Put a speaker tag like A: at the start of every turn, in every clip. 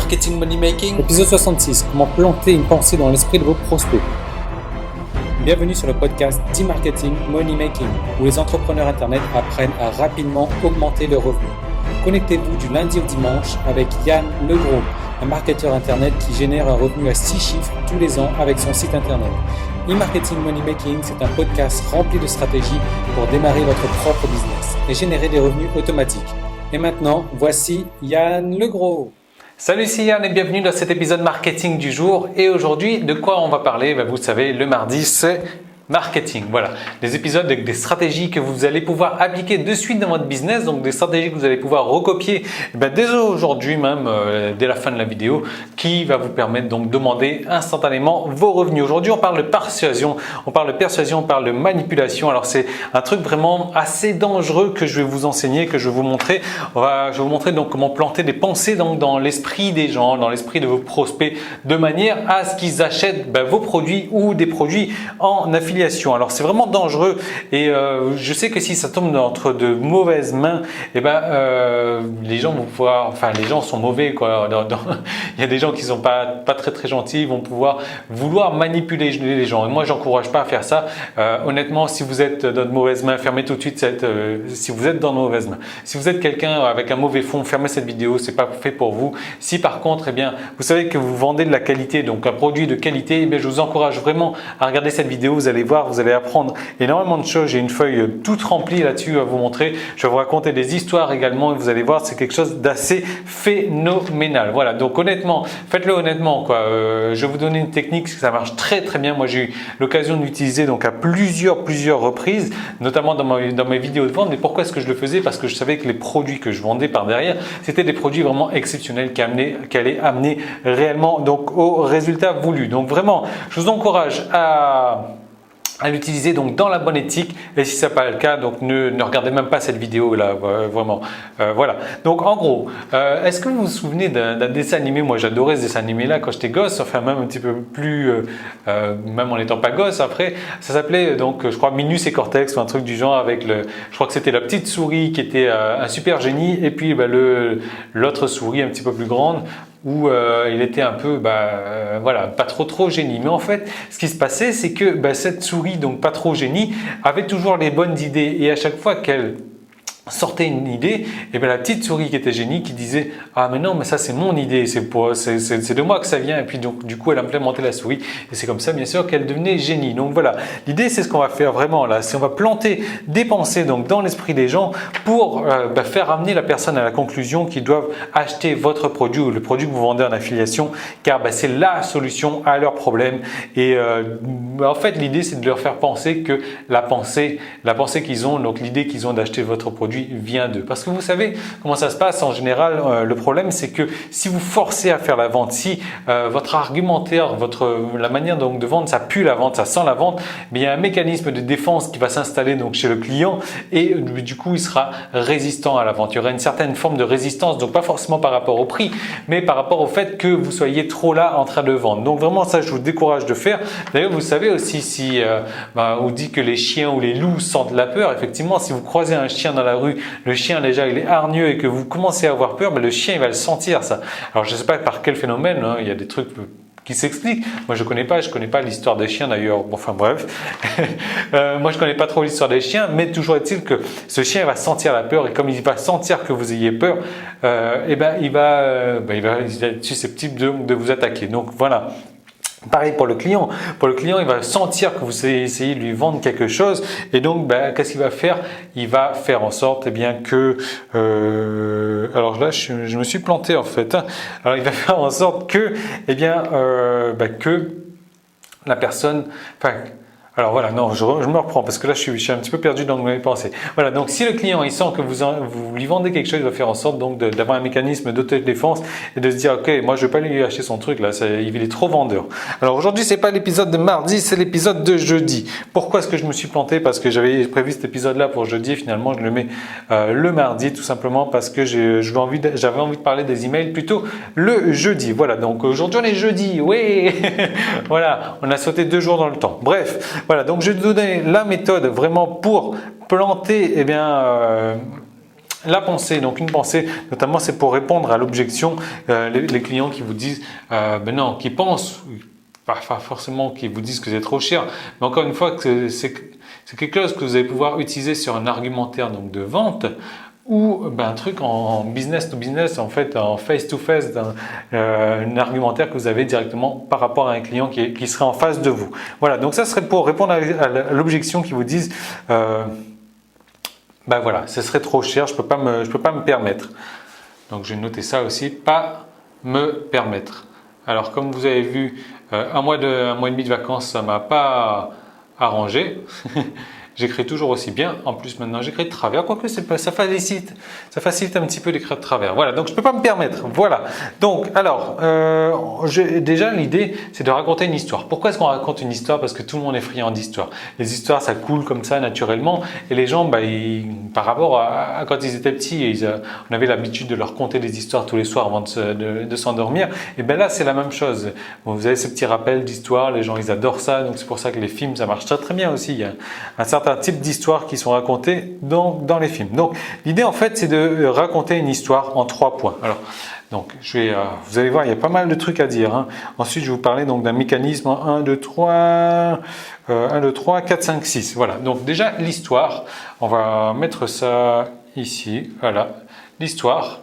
A: Marketing Money Making.
B: Épisode 66, comment planter une pensée dans l'esprit de vos prospects. Bienvenue sur le podcast d'e-marketing Money Making, où les entrepreneurs internet apprennent à rapidement augmenter leurs revenus. Connectez-vous du lundi au dimanche avec Yann Legros, un marketeur internet qui génère un revenu à 6 chiffres tous les ans avec son site internet. E-marketing Money Making, c'est un podcast rempli de stratégies pour démarrer votre propre business et générer des revenus automatiques. Et maintenant, voici Yann Legros.
C: Salut, c'est Yann et bienvenue dans cet épisode marketing du jour. Et aujourd'hui, de quoi on va parler? Vous savez, le mardi, c'est marketing. Voilà, des épisodes avec des stratégies que vous allez pouvoir appliquer de suite dans votre business, donc des stratégies que vous allez pouvoir recopier dès aujourd'hui même, dès la fin de la vidéo, qui va vous permettre donc d'augmenter instantanément vos revenus. Aujourd'hui, on parle de persuasion, on parle de manipulation. Alors c'est un truc vraiment assez dangereux que je vais vous enseigner, que je vais vous montrer. Je vais vous montrer donc comment planter des pensées dans l'esprit des gens, dans l'esprit de vos prospects, de manière à ce qu'ils achètent vos produits ou des produits en affiliation. Alors c'est vraiment dangereux et je sais que si ça tombe entre de mauvaises mains, les gens vont pouvoir, les gens sont mauvais quoi. Il y a des gens qui sont pas très gentils, ils vont vouloir manipuler les gens. Et moi j'encourage pas à faire ça. Honnêtement, si vous êtes dans de mauvaises mains, fermez tout de suite si vous êtes dans de mauvaises mains. Si vous êtes quelqu'un avec un mauvais fond, fermez cette vidéo, c'est pas fait pour vous. Si par contre, vous savez que vous vendez de la qualité, donc un produit de qualité, je vous encourage vraiment à regarder cette vidéo. Vous allez voir, vous allez apprendre énormément de choses. J'ai une feuille toute remplie là-dessus à vous montrer. Je vais vous raconter des histoires également et vous allez voir, c'est quelque chose d'assez phénoménal. Voilà, donc honnêtement, faites-le honnêtement quoi. Je vais vous donner une technique, ça marche très bien. Moi, j'ai eu l'occasion d'utiliser donc à plusieurs reprises, notamment dans mes vidéos de vente. Mais pourquoi est-ce que je le faisais? Parce que je savais que les produits que je vendais par derrière, c'était des produits vraiment exceptionnels qui allaient amener réellement donc au résultat voulu. Donc vraiment, je vous encourage à l'utiliser donc dans la bonne éthique, et si ce n'est pas le cas, donc ne regardez même pas cette vidéo là, vraiment. Voilà. Donc en gros, est-ce que vous vous souvenez d'un dessin animé? Moi j'adorais ce dessin animé là quand j'étais gosse, même un petit peu plus, même en n'étant pas gosse après, ça s'appelait donc je crois Minus et Cortex ou un truc du genre avec je crois que c'était la petite souris qui était un super génie et puis l'autre souris un petit peu plus grande, où il était un peu, pas trop génie. Mais en fait, ce qui se passait, c'est que cette souris, donc pas trop génie, avait toujours les bonnes idées. Et à chaque fois qu'elle sortait une idée, et la petite souris qui était génie qui disait ah mais non mais ça c'est mon idée, c'est de moi que ça vient, et puis donc du coup elle implémentait la souris et c'est comme ça bien sûr qu'elle devenait génie. Donc voilà, l'idée c'est ce qu'on va faire vraiment là, c'est on va planter des pensées donc dans l'esprit des gens pour faire amener la personne à la conclusion qu'ils doivent acheter votre produit ou le produit que vous vendez en affiliation, car c'est la solution à leurs problèmes. Et en fait l'idée c'est de leur faire penser que la pensée qu'ils ont, donc l'idée qu'ils ont d'acheter votre produit vient d'eux. Parce que vous savez comment ça se passe en général, le problème c'est que si vous forcez à faire la vente, si votre argumentaire, la manière donc de vendre, ça pue la vente, ça sent la vente, il y a un mécanisme de défense qui va s'installer donc chez le client et du coup il sera résistant à la vente. Il y aura une certaine forme de résistance, donc pas forcément par rapport au prix, mais par rapport au fait que vous soyez trop là en train de vendre. Donc vraiment ça je vous décourage de faire. D'ailleurs vous savez aussi si on dit que les chiens ou les loups sentent la peur, effectivement si vous croisez un chien dans la rue, le chien déjà il est hargneux et que vous commencez à avoir peur, le chien il va le sentir ça. Alors je ne sais pas par quel phénomène, il y a des trucs qui s'expliquent. Moi je connais pas l'histoire des chiens d'ailleurs. Bref, moi je connais pas trop l'histoire des chiens, mais toujours est-il que ce chien va sentir la peur et comme il va sentir que vous ayez peur, il va être susceptible de vous attaquer. Donc voilà. Pareil pour le client. Pour le client, il va sentir que vous essayez de lui vendre quelque chose et donc qu'est-ce qu'il va faire? Il va faire en sorte que alors là je me suis planté en fait. Alors il va faire en sorte que que la personne alors voilà, non, je me reprends parce que là je suis un petit peu perdu dans mes pensées. Voilà, donc si le client il sent que vous lui vendez quelque chose, il va faire en sorte donc d'avoir un mécanisme d'autodéfense et de se dire ok, moi je vais pas lui acheter son truc là, il est trop vendeur. Alors aujourd'hui c'est pas l'épisode de mardi, c'est l'épisode de jeudi. Pourquoi est-ce que je me suis planté? Parce que j'avais prévu cet épisode là pour jeudi et finalement je le mets le mardi tout simplement parce que j'avais envie de parler des emails plutôt le jeudi. Voilà, donc aujourd'hui on est jeudi, oui. Voilà, on a sauté 2 jours dans le temps. Bref. Voilà, donc je vais te donner la méthode vraiment pour planter la pensée. Donc une pensée, notamment, c'est pour répondre à l'objection, les clients qui vous disent, non, qui pensent, pas forcément qui vous disent que c'est trop cher, mais encore une fois, que c'est quelque chose que vous allez pouvoir utiliser sur un argumentaire donc de vente ou un truc en business to business, en fait, en face to face, un argumentaire que vous avez directement par rapport à un client qui serait en face de vous. Voilà, donc ça serait pour répondre à l'objection qui vous disent voilà, ce serait trop cher, je peux pas me permettre. Donc je vais noter ça aussi, pas me permettre. Alors comme vous avez vu, un mois et demi de vacances, ça m'a pas arrangé. J'écris toujours aussi bien. En plus, maintenant, j'écris de travers. Quoique, ça facilite un petit peu d'écrire de travers. Voilà. Donc, je ne peux pas me permettre. Voilà. Donc, alors, déjà, l'idée, c'est de raconter une histoire. Pourquoi est-ce qu'on raconte une histoire? Parce que tout le monde est friand d'histoire. Les histoires, ça coule comme ça, naturellement. Et les gens, par rapport à quand ils étaient petits, on avait l'habitude de leur conter des histoires tous les soirs avant de s'endormir. Et bien là, c'est la même chose. Bon, vous avez ce petit rappel d'histoire. Les gens, ils adorent ça. Donc, c'est pour ça que les films, ça marche très, très bien aussi. Il y a un certain type d'histoires qui sont racontées dans les films. Donc, l'idée en fait, c'est de raconter une histoire en 3 points. Alors, donc, vous allez voir, il y a pas mal de trucs à dire. Hein. Ensuite, je vais vous parler donc d'un mécanisme en 1, 2, 3, 4, 5, 6. Voilà. Donc, déjà, l'histoire. On va mettre ça ici. Voilà. L'histoire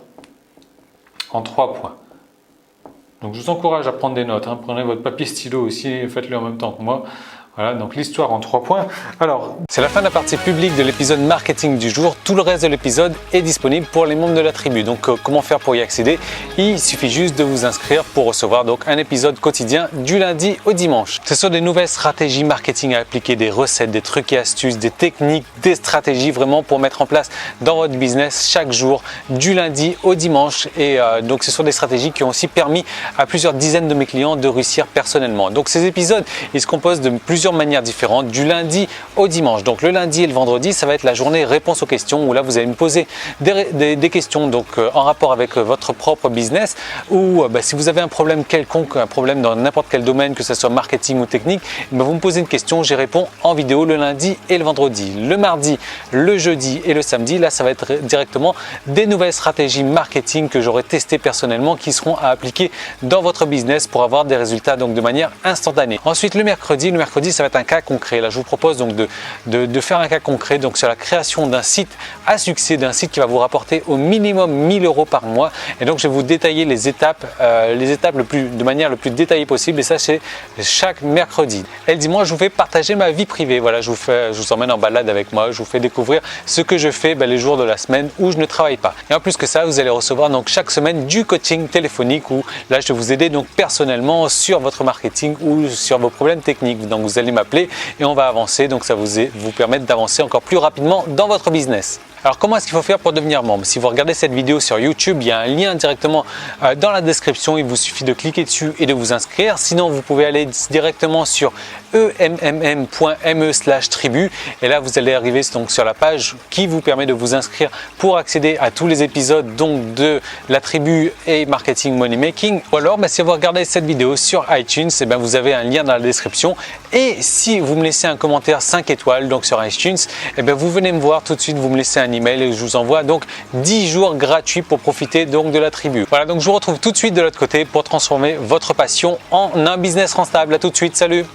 C: en 3 points. Donc, je vous encourage à prendre des notes. Hein. Prenez votre papier stylo aussi, faites-le en même temps que moi. Voilà, donc l'histoire en 3 points. Alors, c'est la fin de la partie publique de l'épisode marketing du jour. Tout le reste de l'épisode est disponible pour les membres de la tribu. Donc, comment faire pour y accéder? Il suffit juste de vous inscrire pour recevoir donc un épisode quotidien du lundi au dimanche. Ce sont des nouvelles stratégies marketing à appliquer, des recettes, des trucs et astuces, des techniques, des stratégies vraiment pour mettre en place dans votre business chaque jour du lundi au dimanche. Et donc, ce sont des stratégies qui ont aussi permis à plusieurs dizaines de mes clients de réussir personnellement. Donc, ces épisodes, ils se composent de plusieurs manières différentes du lundi au dimanche. Donc le lundi et le vendredi, ça va être la journée réponse aux questions où là vous allez me poser des questions donc en rapport avec votre propre business ou si vous avez un problème quelconque, un problème dans n'importe quel domaine, que ce soit marketing ou technique, vous me posez une question, j'y réponds en vidéo le lundi et le vendredi. Le mardi, le jeudi et le samedi, là ça va être directement des nouvelles stratégies marketing que j'aurai testées personnellement qui seront à appliquer dans votre business pour avoir des résultats donc de manière instantanée. Ensuite le mercredi, ça va être un cas concret. Là, je vous propose donc de faire un cas concret donc sur la création d'un site à succès, d'un site qui va vous rapporter au minimum 1000 € par mois. Et donc, je vais vous détailler les étapes de manière le plus détaillée possible. Et ça, c'est chaque mercredi. Et le dimanche, je vous fais partager ma vie privée. Voilà, je vous emmène en balade avec moi. Je vous fais découvrir ce que je fais les jours de la semaine où je ne travaille pas. Et en plus que ça, vous allez recevoir donc chaque semaine du coaching téléphonique où là, je vais vous aider donc personnellement sur votre marketing ou sur vos problèmes techniques. Donc, vous allez m'appeler et on va avancer. Donc, ça vous permettre d'avancer encore plus rapidement dans votre business. Alors, comment est-ce qu'il faut faire pour devenir membre? Si vous regardez cette vidéo sur YouTube, il y a un lien directement dans la description. Il vous suffit de cliquer dessus et de vous inscrire. Sinon, vous pouvez aller directement sur emmm.me/tribu et là, vous allez arriver donc sur la page qui vous permet de vous inscrire pour accéder à tous les épisodes donc de la tribu et marketing money making. Ou alors, si vous regardez cette vidéo sur iTunes, vous avez un lien dans la description. Et si vous me laissez un commentaire 5 étoiles donc sur iTunes, vous venez me voir tout de suite, vous me laissez un email et je vous envoie donc 10 jours gratuits pour profiter donc de la tribu. Voilà, donc je vous retrouve tout de suite de l'autre côté pour transformer votre passion en un business rentable. À tout de suite, salut!